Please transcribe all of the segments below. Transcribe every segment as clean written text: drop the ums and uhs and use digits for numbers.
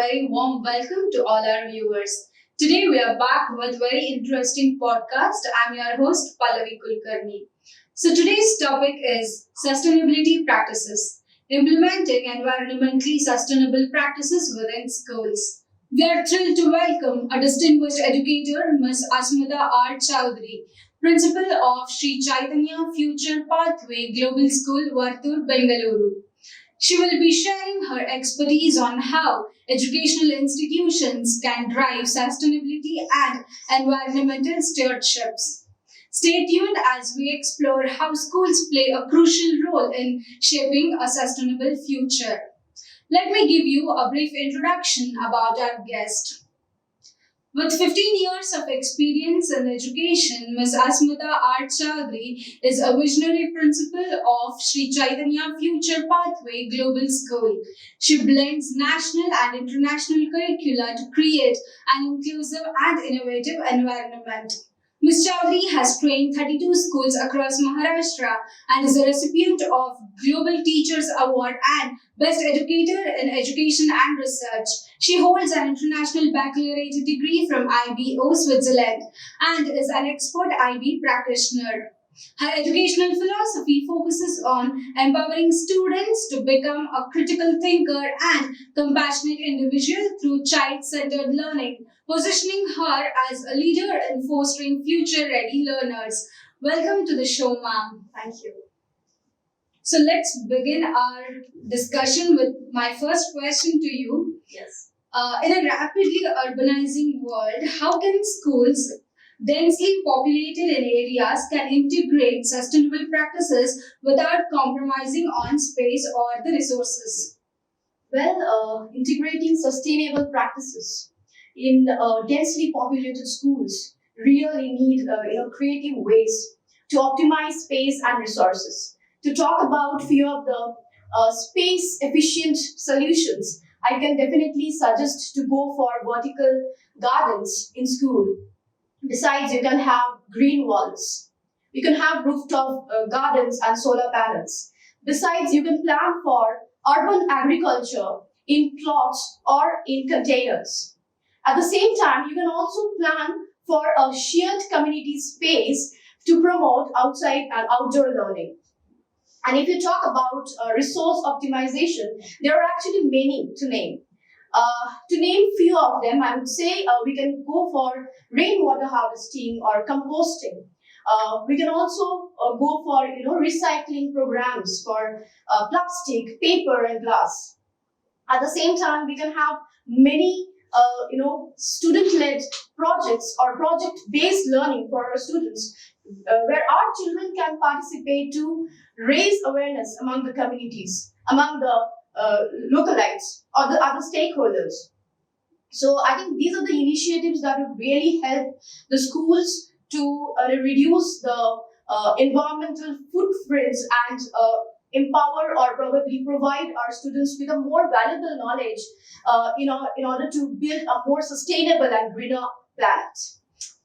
very warm welcome to all our viewers. Today we are back with very interesting podcast. I'm your host Pallavi Kulkarni. So today's topic is sustainability practices, implementing environmentally sustainable practices within schools. We are thrilled to welcome a distinguished educator, Ms. Asmita R. Chowdhury, Principal of Sri Chaitanya Future Pathway Global School, Vartur, Bangalore. She will be sharing her expertise on how educational institutions can drive sustainability and environmental stewardships. Stay tuned as we explore how schools play a crucial role in shaping a sustainable future. Let me give you a brief introduction about our guest. With 15 years of experience in education, Ms. Asmita R. Chowdhury is a visionary principal of Sri Chaitanya Future Pathway Global School. She blends national and international curricula to create an inclusive and innovative environment. Ms. Chowdhury has trained 32 schools across Maharashtra and is a recipient of Global Teachers Award and Best Educator in Education and Research. She holds an international baccalaureate degree from IBO, Switzerland, and is an expert IB practitioner. Her educational philosophy focuses on empowering students to become a critical thinker and compassionate individual through child-centered learning, positioning her as a leader in fostering future-ready learners. Welcome to the show, ma'am. Thank you. So let's begin our discussion with my first question to you. Yes. In a rapidly urbanizing world, how can schools densely populated in areas can integrate sustainable practices without compromising on space or the resources? Well, integrating sustainable practices in densely populated schools really need creative ways to optimize space and resources. To talk about few of the space efficient solutions, I can definitely suggest to go for vertical gardens in school. Besides, you can have green walls. You can have rooftop gardens and solar panels. Besides, you can plan for urban agriculture in plots or in containers. At the same time, you can also plan for a shared community space to promote outside and outdoor learning. And if you talk about resource optimization, there are actually many to name. To name few of them, I would say we can go for rainwater harvesting or composting. We can also go for recycling programs for plastic, paper, and glass. At the same time, we can have many student-led projects or project-based learning for our students, where our children can participate to raise awareness among the communities, among the localites or the other stakeholders. So I think these are the initiatives that would really help the schools to reduce the environmental footprints and empower or probably provide our students with a more valuable knowledge in order to build a more sustainable and greener planet.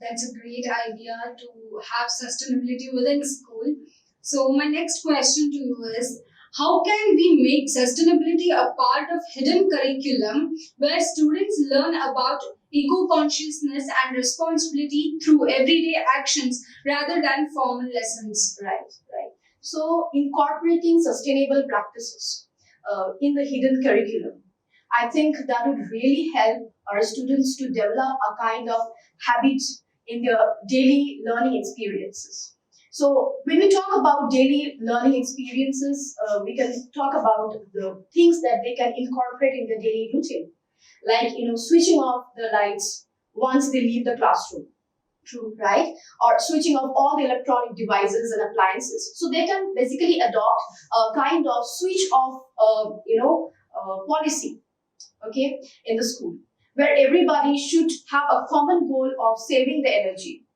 That's a great idea to have sustainability within school. So my next question to you is, how can we make sustainability a part of hidden curriculum where students learn about eco-consciousness and responsibility through everyday actions rather than formal lessons? Right. So incorporating sustainable practices in the hidden curriculum, I think that would really help our students to develop a kind of habit in their daily learning experiences. So when we talk about daily learning experiences, we can talk about the things that they can incorporate in their daily routine, like switching off the lights once they leave the classroom. True, right? Or switching off all the electronic devices and appliances. So they can basically adopt a kind of switch off, policy, okay, in the school, where everybody should have a common goal of saving the energy,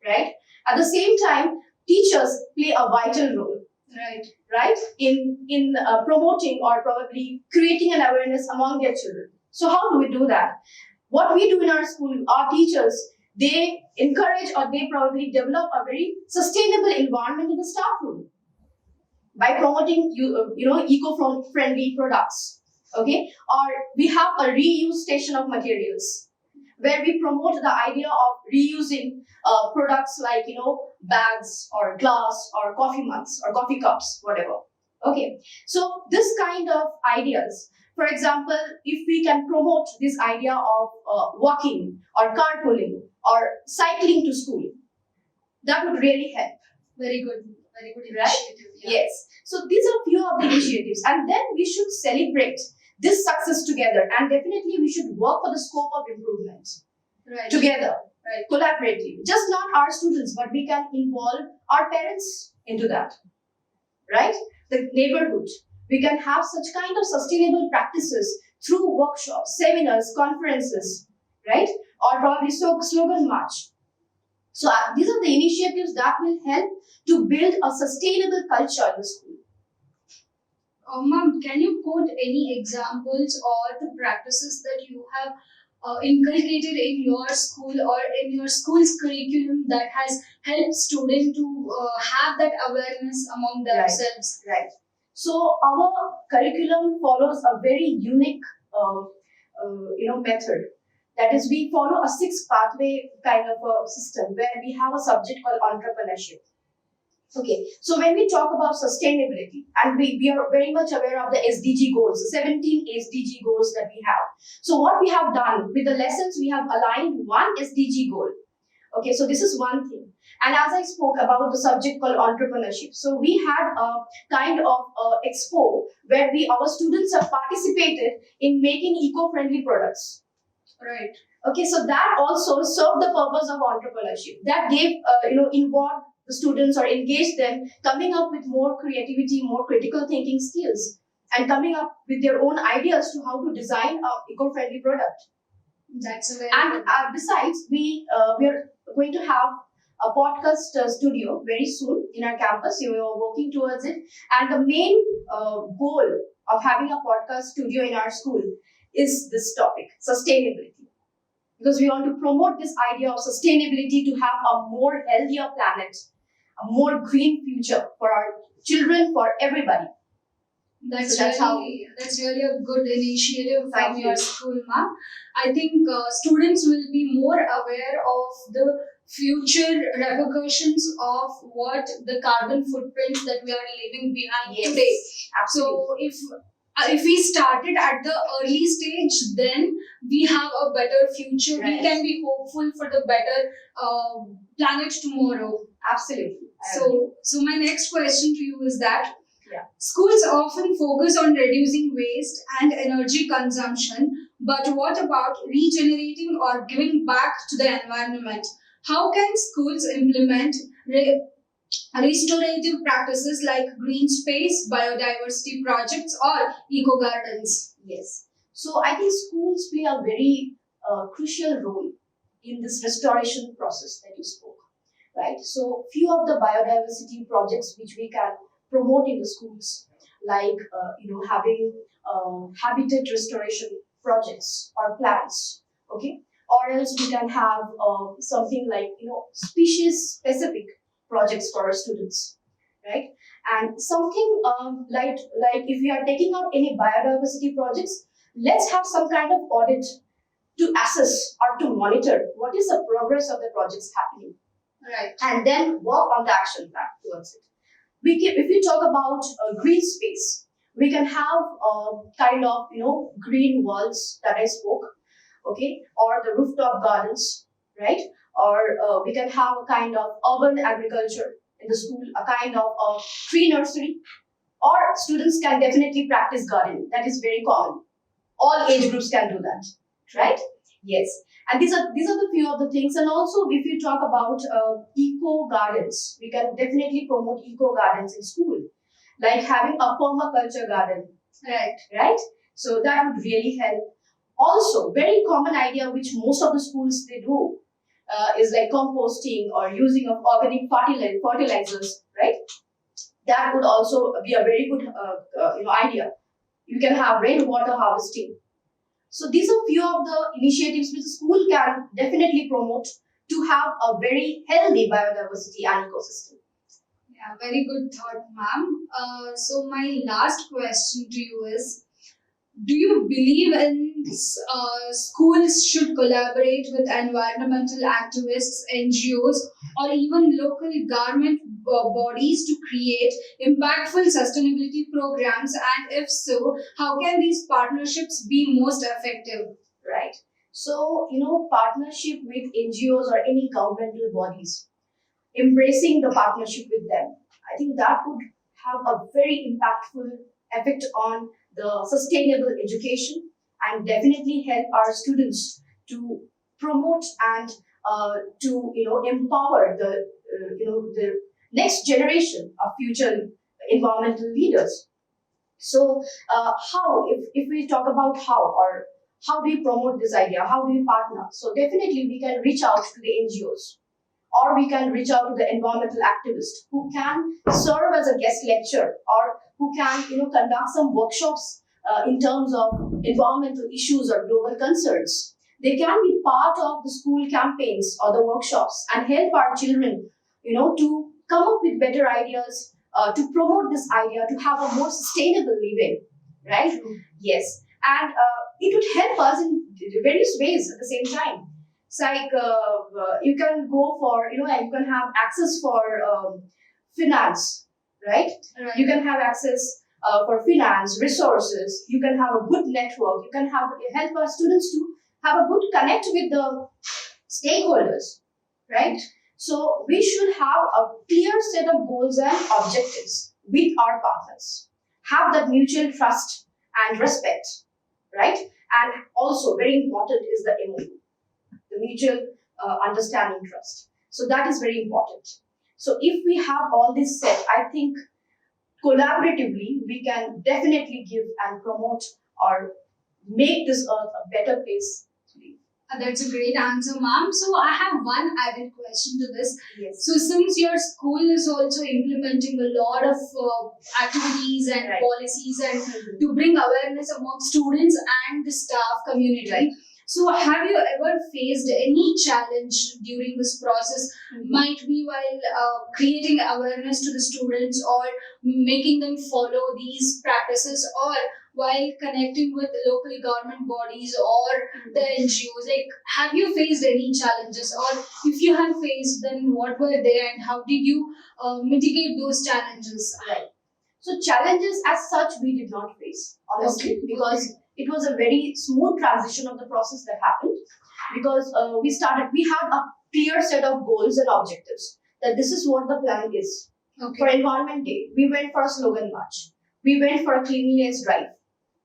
right? At the same time, teachers play a vital role, right, in promoting or probably creating an awareness among their children. So how do we do that? What we do in our school, our teachers, they encourage or they probably develop a very sustainable environment in the staff room by promoting eco-friendly products. Okay, or we have a reuse station of materials where we promote the idea of reusing products like bags or glass or coffee mugs or coffee cups, whatever. Okay, so this kind of ideas, for example, if we can promote this idea of walking or carpooling or cycling to school, that would really help. Very good Right? initiative. Yeah. Yes. So these are few of the initiatives, and then we should celebrate this success together, and definitely we should work for the scope of improvement Right. together, Right. collaboratively. Just not our students, but we can involve our parents into that, right? The neighborhood. We can have such kind of sustainable practices through workshops, seminars, conferences, right? Or probably slogan march. So these are the initiatives that will help to build a sustainable culture in the school. Ma'am, can you quote any examples or the practices that you have inculcated in your school or in your school's curriculum that has helped students to have that awareness among themselves? Right. So our curriculum follows a very unique, method. That is, we follow a 6 pathway kind of a system where we have a subject called entrepreneurship. Okay, so when we talk about sustainability, and we are very much aware of the SDG goals, the 17 SDG goals that we have. So what we have done with the lessons, we have aligned one SDG goal. Okay, so this is one thing. And as I spoke about the subject called entrepreneurship, so we had a kind of expo where our students have participated in making eco-friendly products. Right. Okay, so that also served the purpose of entrepreneurship. That gave, involved the students or engaged them coming up with more creativity, more critical thinking skills, and coming up with their own ideas to how to design a eco-friendly product. That's a very And good. besides, we are going to have a podcast studio very soon in our campus. We are working towards it. And the main goal of having a podcast studio in our school is this topic, sustainability. Because we want to promote this idea of sustainability to have a more healthier planet, a more green future for our children, for everybody. That's, So that's that's really a good initiative Thank from you. your school, ma'am. I think students will be more aware of the future repercussions of what the carbon footprint that we are leaving behind Yes, today. absolutely. So if we started at the early stage, then we have a better future. Right. We can be hopeful for the better planet tomorrow. Absolutely. So my next question to you is that Yeah. schools often focus on reducing waste and energy consumption, but what about regenerating or giving back to the environment? How can schools implement restorative practices like green space, biodiversity projects, or eco gardens? Yes. So I think schools play a very crucial role in this restoration process that you spoke, right? So few of the biodiversity projects which we can promote in the schools, like having habitat restoration projects or plans, okay? Or else we can have something like species specific projects for our students, right? And something like if we are taking up any biodiversity projects, let's have some kind of audit to assess or to monitor what is the progress of the projects happening, Right. and then work on the action plan towards it. If we talk about green space, we can have kind of green walls that I spoke, okay, or the rooftop gardens, right? Or we can have a kind of urban agriculture in the school, a kind of a tree nursery, or students can definitely practice gardening. That is very common. All age groups can do that, right? Yes. And these are the few of the things. And also, if you talk about eco gardens, we can definitely promote eco gardens in school, like having a permaculture garden, Right. right? So that would really help. Also, very common idea which most of the schools they do is like composting or using of organic fertilizers, right? That would also be a very good idea. You can have rainwater harvesting. So these are few of the initiatives which the school can definitely promote to have a very healthy biodiversity and ecosystem. Yeah, very good thought, ma'am. So my last question to you is, do you believe in schools should collaborate with environmental activists, NGOs, or even local government bodies to create impactful sustainability programs? And if so, how can these partnerships be most effective? Right. So, partnership with NGOs or any governmental bodies, embracing the partnership with them, I think that would have a very impactful effect on the sustainable education and definitely help our students to promote and to empower the next generation of future environmental leaders. So, how, if we talk about how, or how do we promote this idea, how do we partner? So, definitely we can reach out to the NGOs, or we can reach out to the environmental activists who can serve as a guest lecturer, or who can conduct some workshops in terms of environmental issues or global concerns. They can be part of the school campaigns or the workshops and help our children to come up with better ideas, to promote this idea to have a more sustainable living, right? Yes. And it would help us in various ways at the same time. It's like you can go for, and you can have access for finance, right? Right. You can have access for finance, resources. You can have a good network. You can help our students to have a good connect with the stakeholders, right? So we should have a clear set of goals and objectives with our partners. Have that mutual trust and respect, right? And also very important is the MOU, the mutual understanding trust. So that is very important. So if we have all this set, I think collaboratively we can definitely give and promote or make this earth a better place to live. That's a great answer, ma'am. So I have one added question to this. Yes. So since your school is also implementing a lot of activities and Right. policies and to bring awareness among students and the staff community. Right. So have you ever faced any challenge during this process? Might be while creating awareness to the students or making them follow these practices, or while connecting with local government bodies or the NGOs? Like, have you faced any challenges, or if you have faced, then what were they, and how did you mitigate those challenges? Right. So challenges as such we did not face, honestly, Okay. because it was a very smooth transition of the process that happened. Because we had a clear set of goals and objectives, that this is what the plan is. Okay. For Environment Day, we went for a slogan march. We went for a cleanliness drive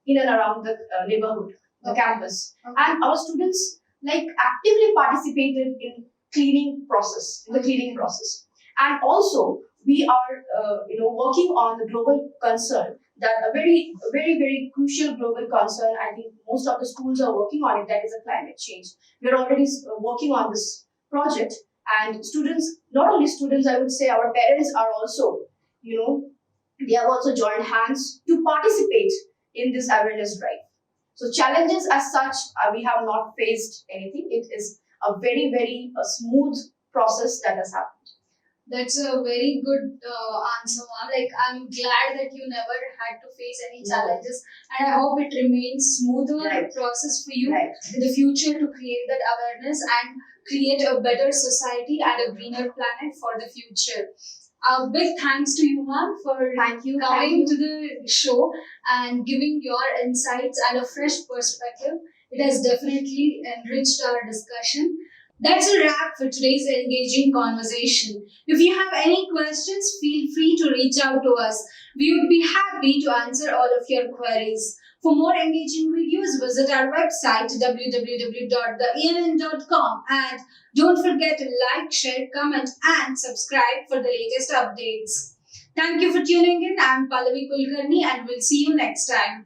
in and around the neighborhood, the campus. Okay. And our students actively participated in the cleaning process. And also, we are working on the global concern, that a very, very, very crucial global concern. I think most of the schools are working on it. That is a climate change. We're already working on this project, and students, not only students, I would say our parents are also, they have also joined hands to participate in this awareness drive. So challenges as such, we have not faced anything. It is a very, very smooth process that has happened. That's a very good answer, ma'am. Like, I'm glad that you never had to face any No. challenges, and I hope it remains smoother Right. process for you Right. in the future to create that awareness and create a better society and a greener planet for the future. A big thanks to you, ma'am, for Thank you. coming to the show and giving your insights and a fresh perspective. It has definitely enriched our discussion. That's a wrap for today's engaging conversation. If you have any questions, feel free to reach out to us. We would be happy to answer all of your queries. For more engaging videos, visit our website www.theENN.com, and don't forget to like, share, comment, and subscribe for the latest updates. Thank you for tuning in. I'm Pallavi Kulkarni, and we'll see you next time.